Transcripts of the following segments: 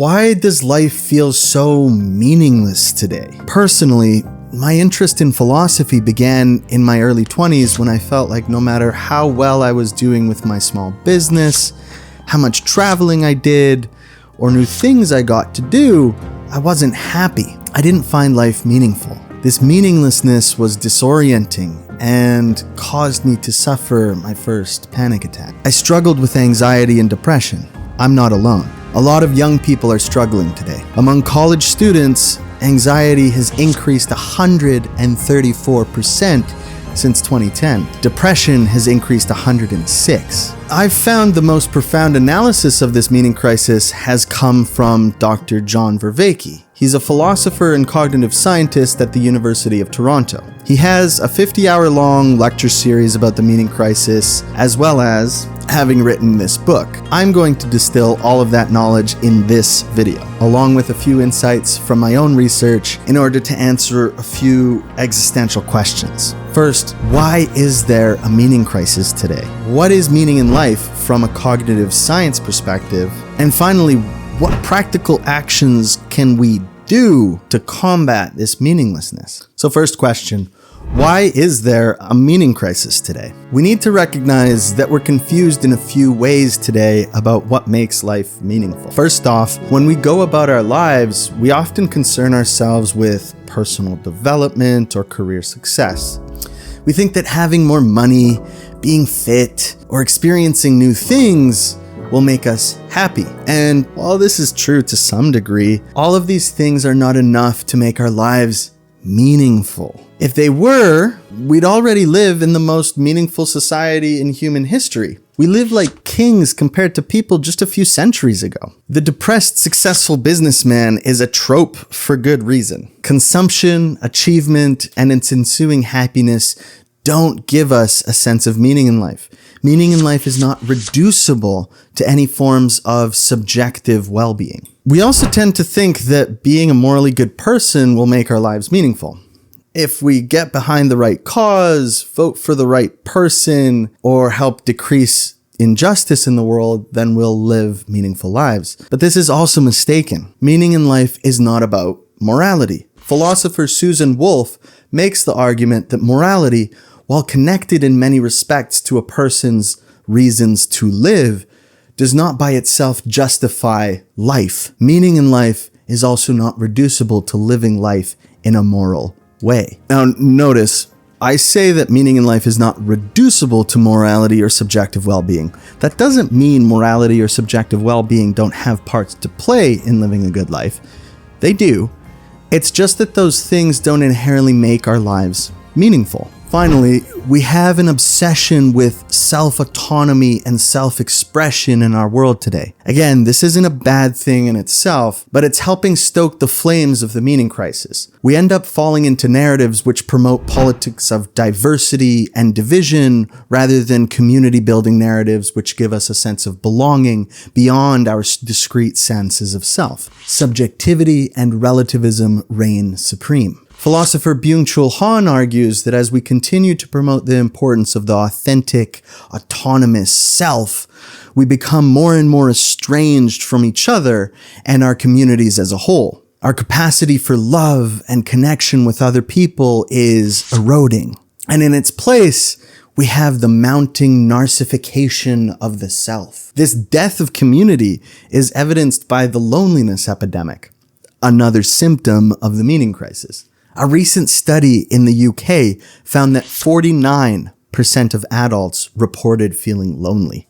Why does life feel so meaningless today? Personally, my interest in philosophy began in my early 20s when I felt like no matter how well I was doing with my small business, how much traveling I did, or new things I got to do, I wasn't happy. I didn't find life meaningful. This meaninglessness was disorienting and caused me to suffer my first panic attack. I struggled with anxiety and depression. I'm not alone. A lot of young people are struggling today. Among college students, anxiety has increased 134% since 2010. Depression has increased 106%. I've found the most profound analysis of this meaning crisis has come from Dr. John Vervaeke. He's a philosopher and cognitive scientist at the University of Toronto. He has a 50-hour-long lecture series about the meaning crisis, as well as having written this book. I'm going to distill all of that knowledge in this video, along with a few insights from my own research in order to answer a few existential questions. First, why is there a meaning crisis today? What is meaning in life from a cognitive science perspective? And finally, what practical actions can we do to combat this meaninglessness? So first question, why is there a meaning crisis today? We need to recognize that we're confused in a few ways today about what makes life meaningful. First off, when we go about our lives, we often concern ourselves with personal development or career success. We think that having more money, being fit, or experiencing new things will make us happy. And while this is true to some degree, all of these things are not enough to make our lives meaningful. If they were, we'd already live in the most meaningful society in human history. We live like kings compared to people just a few centuries ago. The depressed, successful businessman is a trope for good reason. Consumption, achievement, and its ensuing happiness don't give us a sense of meaning in life. Meaning in life is not reducible to any forms of subjective well-being. We also tend to think that being a morally good person will make our lives meaningful. If we get behind the right cause, vote for the right person, or help decrease injustice in the world, then we'll live meaningful lives. But this is also mistaken. Meaning in life is not about morality. Philosopher Susan Wolf makes the argument that morality, while connected in many respects to a person's reasons to live, does not by itself justify life. Meaning in life is also not reducible to living life in a moral way. Now notice, I say that meaning in life is not reducible to morality or subjective well-being. That doesn't mean morality or subjective well-being don't have parts to play in living a good life. They do. It's just that those things don't inherently make our lives meaningful. Finally, we have an obsession with self-autonomy and self-expression in our world today. Again, this isn't a bad thing in itself, but it's helping stoke the flames of the meaning crisis. We end up falling into narratives which promote politics of diversity and division rather than community-building narratives which give us a sense of belonging beyond our discrete senses of self. Subjectivity and relativism reign supreme. Philosopher Byung-Chul Han argues that as we continue to promote the importance of the authentic, autonomous self, we become more and more estranged from each other and our communities as a whole. Our capacity for love and connection with other people is eroding. And in its place, we have the mounting narcissification of the self. This death of community is evidenced by the loneliness epidemic, another symptom of the meaning crisis. A recent study in the UK found that 49% of adults reported feeling lonely.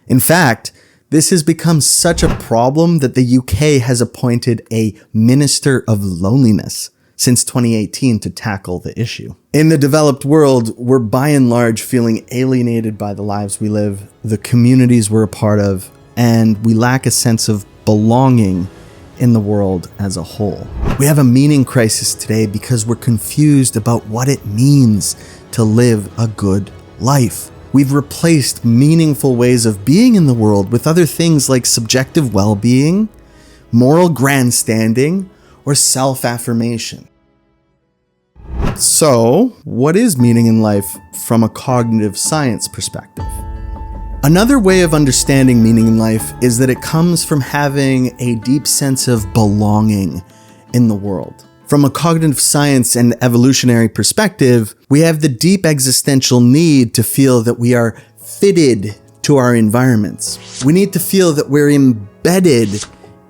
In fact, this has become such a problem that the UK has appointed a Minister of Loneliness since 2018 to tackle the issue. In the developed world, we're by and large feeling alienated by the lives we live, the communities we're a part of, and we lack a sense of belonging in the world as a whole. We have a meaning crisis today because we're confused about what it means to live a good life. We've replaced meaningful ways of being in the world with other things like subjective well-being, moral grandstanding, or self-affirmation. So, what is meaning in life from a cognitive science perspective? Another way of understanding meaning in life is that it comes from having a deep sense of belonging in the world. From a cognitive science and evolutionary perspective, we have the deep existential need to feel that we are fitted to our environments. We need to feel that we're embedded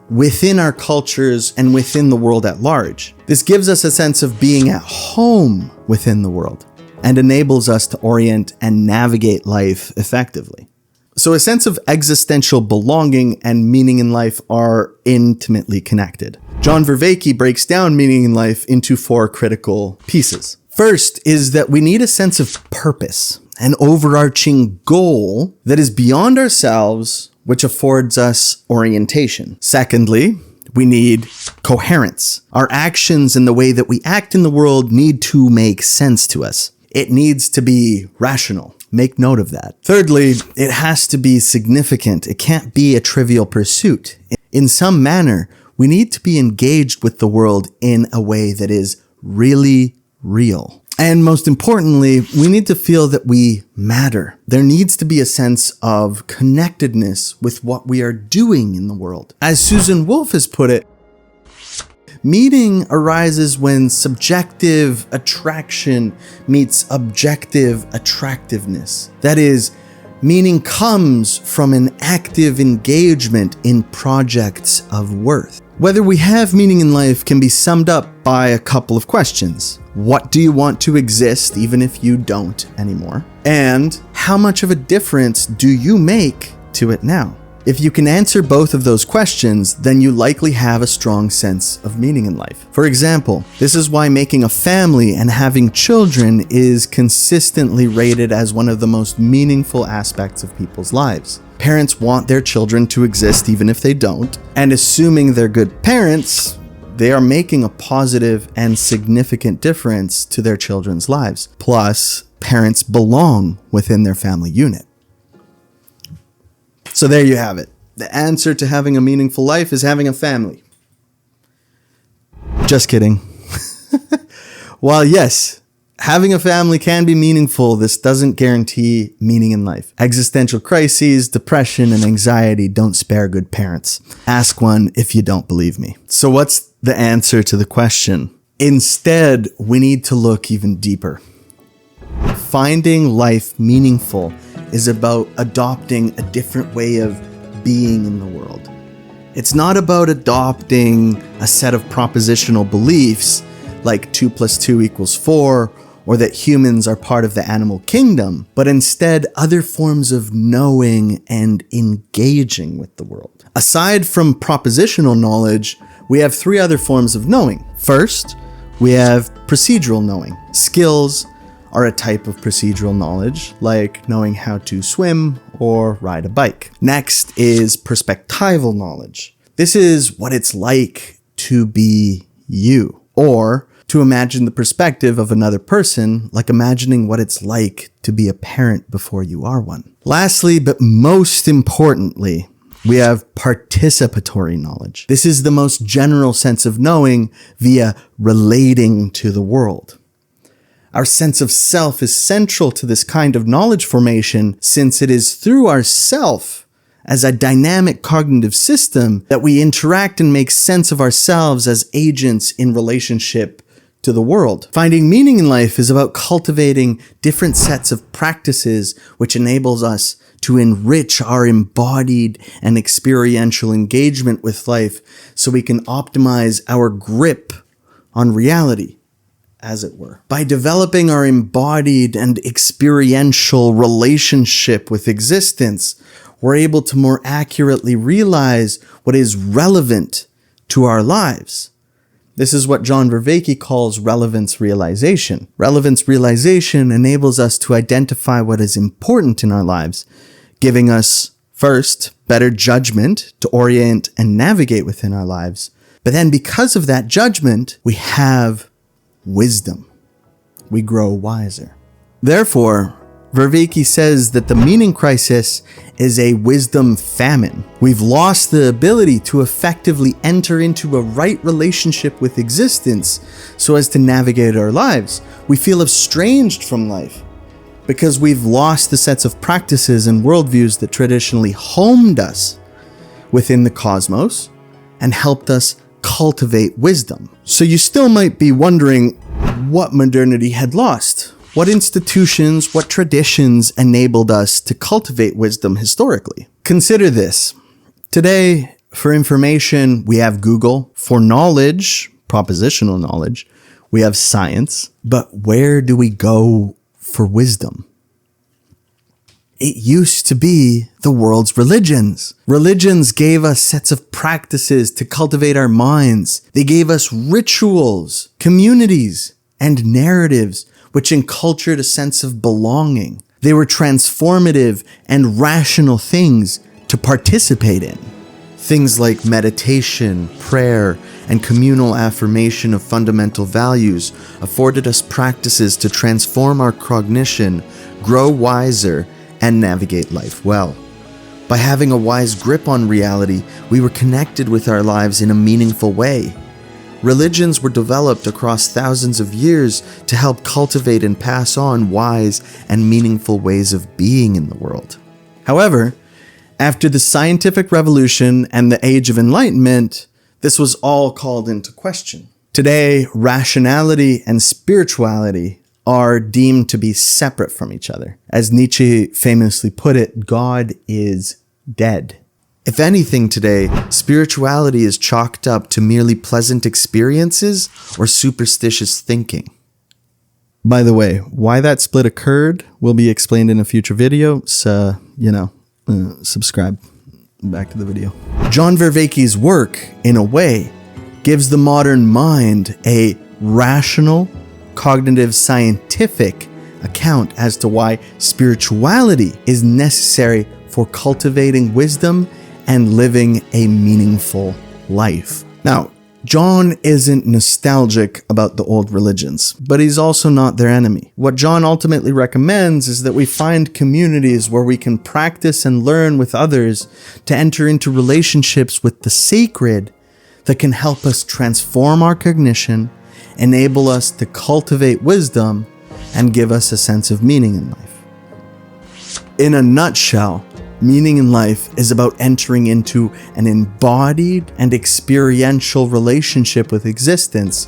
within our cultures and within the world at large. This gives us a sense of being at home within the world and enables us to orient and navigate life effectively. So a sense of existential belonging and meaning in life are intimately connected. John Vervaeke breaks down meaning in life into 4 critical pieces. First is that we need a sense of purpose, an overarching goal that is beyond ourselves, which affords us orientation. Secondly, we need coherence. Our actions and the way that we act in the world need to make sense to us. It needs to be rational. Make note of that. Thirdly, it has to be significant. It can't be a trivial pursuit. In some manner, we need to be engaged with the world in a way that is really real. And most importantly, we need to feel that we matter. There needs to be a sense of connectedness with what we are doing in the world. As Susan Wolf has put it, meaning arises when subjective attraction meets objective attractiveness. That is, meaning comes from an active engagement in projects of worth. Whether we have meaning in life can be summed up by a couple of questions. What do you want to exist even if you don't anymore? And how much of a difference do you make to it now? If you can answer both of those questions, then you likely have a strong sense of meaning in life. For example, this is why making a family and having children is consistently rated as one of the most meaningful aspects of people's lives. Parents want their children to exist even if they don't, and assuming they're good parents, they are making a positive and significant difference to their children's lives. Plus, parents belong within their family unit. So there you have it. The answer to having a meaningful life is having a family. Just kidding. While yes, having a family can be meaningful, this doesn't guarantee meaning in life. Existential crises, depression, and anxiety don't spare good parents. Ask one if you don't believe me. So what's the answer to the question? Instead, we need to look even deeper. Finding life meaningful is about adopting a different way of being in the world. It's not about adopting a set of propositional beliefs like 2 + 2 = 4, or that humans are part of the animal kingdom, but instead other forms of knowing and engaging with the world. Aside from propositional knowledge, we have 3 other forms of knowing. First, we have procedural knowing. Skills are a type of procedural knowledge, like knowing how to swim or ride a bike. Next is perspectival knowledge. This is what it's like to be you, or to imagine the perspective of another person, like imagining what it's like to be a parent before you are one. Lastly, but most importantly, we have participatory knowledge. This is the most general sense of knowing via relating to the world. Our sense of self is central to this kind of knowledge formation, since it is through our self as a dynamic cognitive system that we interact and make sense of ourselves as agents in relationship to the world. Finding meaning in life is about cultivating different sets of practices which enables us to enrich our embodied and experiential engagement with life so we can optimize our grip on reality, as it were. By developing our embodied and experiential relationship with existence, we're able to more accurately realize what is relevant to our lives. This is what John Vervaeke calls relevance realization. Relevance realization enables us to identify what is important in our lives, giving us, first, better judgment to orient and navigate within our lives. But then because of that judgment, we have wisdom. We grow wiser. Therefore, Vervaeke says that the meaning crisis is a wisdom famine. We've lost the ability to effectively enter into a right relationship with existence so as to navigate our lives. We feel estranged from life. because we've lost the sets of practices and worldviews that traditionally homed us within the cosmos and helped us cultivate wisdom. So you still might be wondering what modernity had lost. What institutions, what traditions enabled us to cultivate wisdom historically? Consider this. Today, for information, we have Google. For knowledge, propositional knowledge, we have science. But where do we go for wisdom? It used to be the world's religions. Religions gave us sets of practices to cultivate our minds. They gave us rituals, communities, and narratives which encultured a sense of belonging. They were transformative and rational things to participate in. Things like meditation, prayer, and communal affirmation of fundamental values afforded us practices to transform our cognition, grow wiser, and navigate life well. By having a wise grip on reality, we were connected with our lives in a meaningful way. Religions were developed across thousands of years to help cultivate and pass on wise and meaningful ways of being in the world. However, after the scientific revolution and the Age of Enlightenment, this was all called into question. Today, rationality and spirituality are deemed to be separate from each other. As Nietzsche famously put it, God is dead. If anything today, spirituality is chalked up to merely pleasant experiences or superstitious thinking. By the way, why that split occurred will be explained in a future video, so, subscribe. Back to the video. John Vervaeke's work, in a way, gives the modern mind a rational, cognitive, scientific account as to why spirituality is necessary for cultivating wisdom and living a meaningful life. Now, John isn't nostalgic about the old religions, but he's also not their enemy. What John ultimately recommends is that we find communities where we can practice and learn with others to enter into relationships with the sacred that can help us transform our cognition, enable us to cultivate wisdom, and give us a sense of meaning in life. In a nutshell, meaning in life is about entering into an embodied and experiential relationship with existence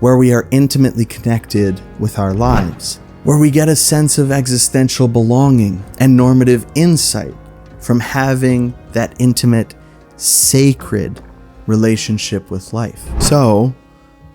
where we are intimately connected with our lives, where we get a sense of existential belonging and normative insight from having that intimate, sacred relationship with life. So,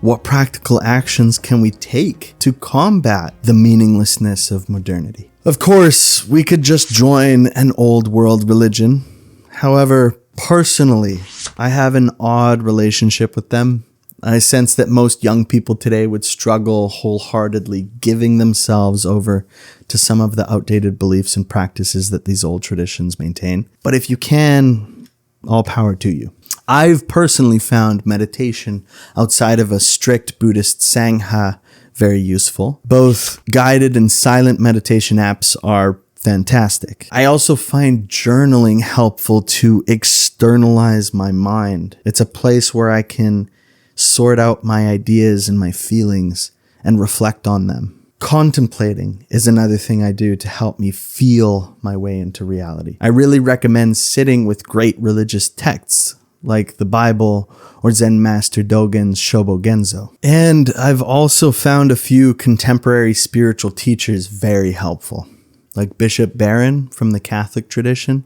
what practical actions can we take to combat the meaninglessness of modernity? Of course, we could just join an old world religion. However, personally, I have an odd relationship with them. I sense that most young people today would struggle wholeheartedly giving themselves over to some of the outdated beliefs and practices that these old traditions maintain. But if you can, all power to you. I've personally found meditation outside of a strict Buddhist Sangha very useful. Both guided and silent meditation apps are fantastic. I also find journaling helpful to externalize my mind. It's a place where I can sort out my ideas and my feelings and reflect on them. Contemplating is another thing I do to help me feel my way into reality. I really recommend sitting with great religious texts like the Bible or Zen Master Dogen's Shobogenzo. And I've also found a few contemporary spiritual teachers very helpful, like Bishop Barron from the Catholic tradition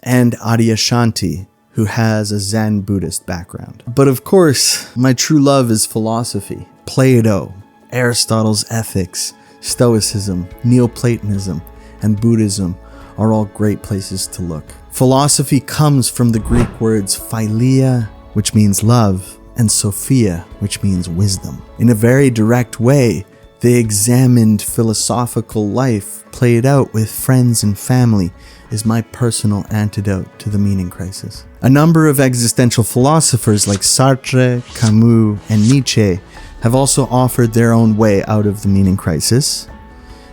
and Adyashanti, who has a Zen Buddhist background. But of course, my true love is philosophy. Plato, Aristotle's Ethics, Stoicism, Neoplatonism, and Buddhism are all great places to look. Philosophy comes from the Greek words philia, which means love, and sophia, which means wisdom. In a very direct way, they examined philosophical life played out with friends and family is my personal antidote to the meaning crisis. A number of existential philosophers like Sartre, Camus, and Nietzsche have also offered their own way out of the meaning crisis.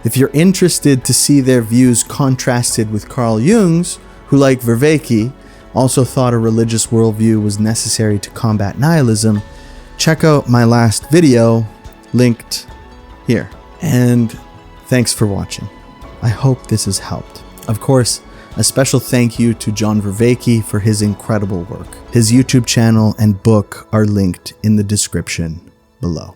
If you're interested to see their views contrasted with Carl Jung's, who, like Vervaeke, also thought a religious worldview was necessary to combat nihilism, check out my last video, linked here. And thanks for watching. I hope this has helped. Of course, a special thank you to John Vervaeke for his incredible work. His YouTube channel and book are linked in the description below.